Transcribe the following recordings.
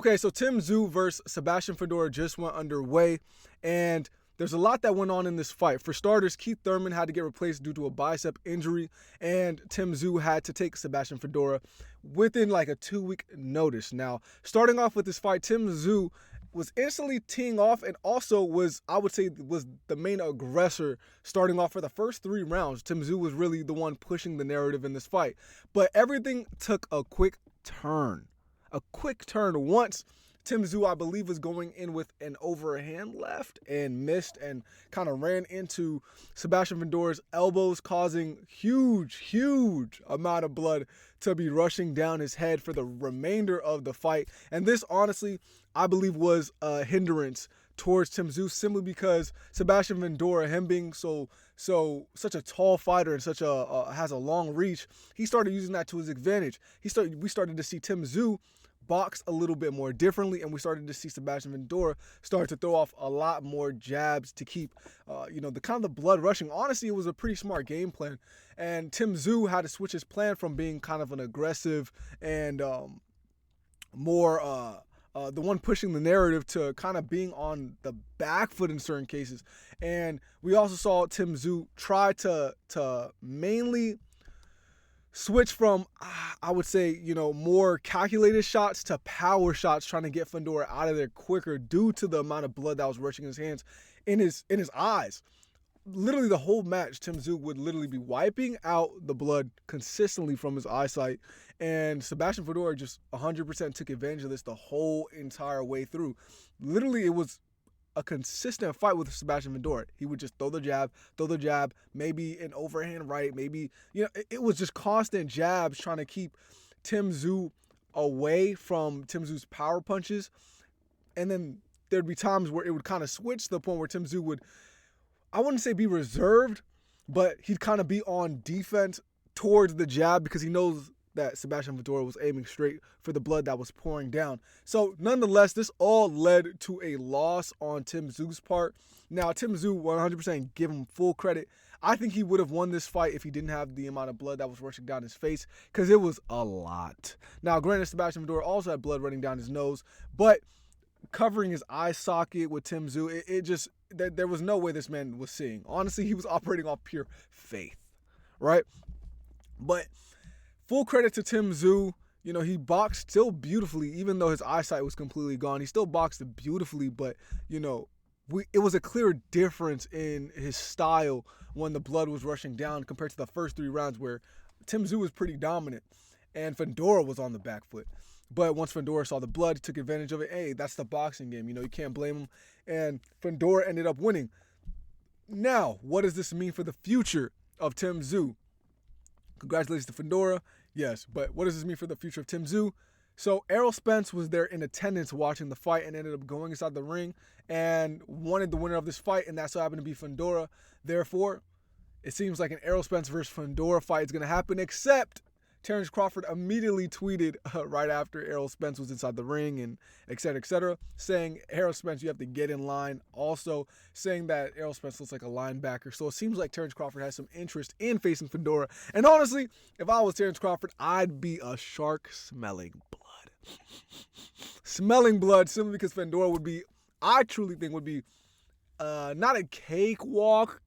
Okay, so Tim Tsyu versus Sebastian Fundora just went underway, and there's a lot that went on in this fight. For starters, Keith Thurman had to get replaced due to a bicep injury, and Tim Tsyu had to take Sebastian Fundora within like a 2-week notice. Now, starting off with this fight, Tim Tsyu was instantly teeing off and also was, I would say, was the main aggressor starting off for the first 3 rounds. Tim Tsyu was really the one pushing the narrative in this fight. But everything took a quick turn. Once Tim Tsyu, I believe, was going in with an overhand left and missed and kind of ran into Sebastian Fundora's elbows, causing huge amount of blood to be rushing down his head for the remainder of the fight. And this, honestly, I believe was a hindrance towards Tim Tsyu simply because Sebastian Fundora, him being such a tall fighter and has a long reach, he started using that to his advantage. We started to see Tim Tsyu box a little bit more differently, and we started to see Sebastian Fundora start to throw off a lot more jabs to keep, the kind of the blood rushing. Honestly, it was a pretty smart game plan, and Tim Tsyu had to switch his plan from being kind of an aggressive and more the one pushing the narrative to kind of being on the back foot in certain cases. And we also saw Tim Tsyu try to mainly switch from, I would say, more calculated shots to power shots, trying to get Fundora out of there quicker due to the amount of blood that was rushing his hands in his eyes. Literally the whole match, Tim Tsyu would literally be wiping out the blood consistently from his eyesight, and Sebastian Fundora just 100% took advantage of this the whole entire way through. Literally, it was a consistent fight with Sebastian Fundora. He would just throw the jab, maybe an overhand right, maybe, it was just constant jabs trying to keep Tim Tsyu away from Tim Tsyu's power punches. And then there'd be times where it would kind of switch to the point where Tim Tsyu would, I wouldn't say be reserved, but he'd kind of be on defense towards the jab because he knows that Sebastian Fundora was aiming straight for the blood that was pouring down. So nonetheless, this all led to a loss on Tim Tsyu's part. Now, Tim Tsyu, 100% give him full credit. I think he would have won this fight if he didn't have the amount of blood that was rushing down his face, because it was a lot. Now, granted, Sebastian Fundora also had blood running down his nose, but covering his eye socket with Tim Tsyu, there was no way this man was seeing. Honestly, he was operating off pure faith, right? But full credit to Tim Tsyu. He boxed still beautifully, even though his eyesight was completely gone. He still boxed beautifully, but, it was a clear difference in his style when the blood was rushing down compared to the first 3 rounds where Tim Tsyu was pretty dominant and Fundora was on the back foot. But once Fundora saw the blood, he took advantage of it. Hey, that's the boxing game. You can't blame him. And Fundora ended up winning. Now, what does this mean for the future of Tim Tsyu? Congratulations to Fundora. Yes, but what does this mean for the future of Tim Tsyu? So Errol Spence was there in attendance watching the fight and ended up going inside the ring and wanted the winner of this fight, and that so happened to be Fundora. Therefore, it seems like an Errol Spence versus Fundora fight is going to happen, except Terrence Crawford immediately tweeted right after Errol Spence was inside the ring and et cetera, saying, Errol Spence, you have to get in line. Also saying that Errol Spence looks like a linebacker. So it seems like Terrence Crawford has some interest in facing Fundora. And honestly, if I was Terrence Crawford, I'd be a shark smelling blood. Smelling blood simply because Fundora would be, I truly think would be not a cakewalk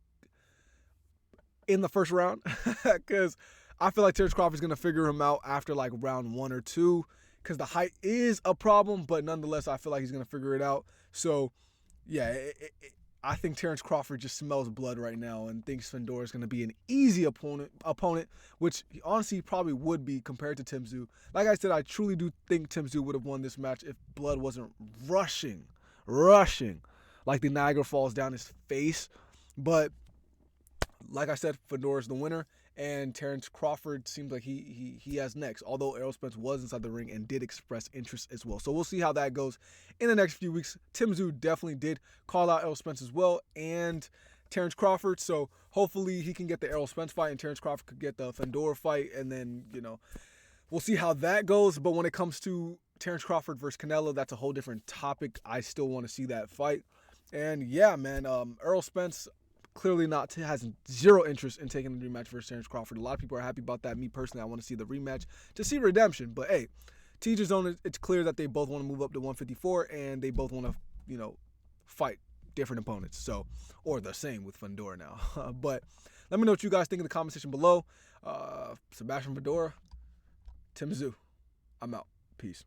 in the first round, because I feel like Terrence Crawford's going to figure him out after like round 1 or 2, because the height is a problem, but nonetheless, I feel like he's going to figure it out. So, yeah, I think Terrence Crawford just smells blood right now and thinks Fundora is going to be an easy opponent, which he honestly probably would be compared to Tim Tsyu. Like I said, I truly do think Tim Tsyu would have won this match if blood wasn't rushing like the Niagara Falls down his face. But like I said, Fundora's the winner, and Terrence Crawford seems like he has next, although Errol Spence was inside the ring and did express interest as well. So we'll see how that goes in the next few weeks. Tim Tsyu definitely did call out Errol Spence as well, and Terrence Crawford, so hopefully he can get the Errol Spence fight and Terrence Crawford could get the Fundora fight, and then, we'll see how that goes. But when it comes to Terrence Crawford versus Canelo, that's a whole different topic. I still want to see that fight. And yeah, man, Errol Spence clearly has zero interest in taking the rematch versus Terrence Crawford. A lot of people are happy about that. Me personally, I want to see the rematch to see redemption. But hey, To each his own. It's clear that they both want to move up to 154, and they both want to, fight different opponents. So, or the same with Fundora now. But let me know what you guys think in the comment section below. Sebastian Fundora, Tsyu. I'm out. Peace.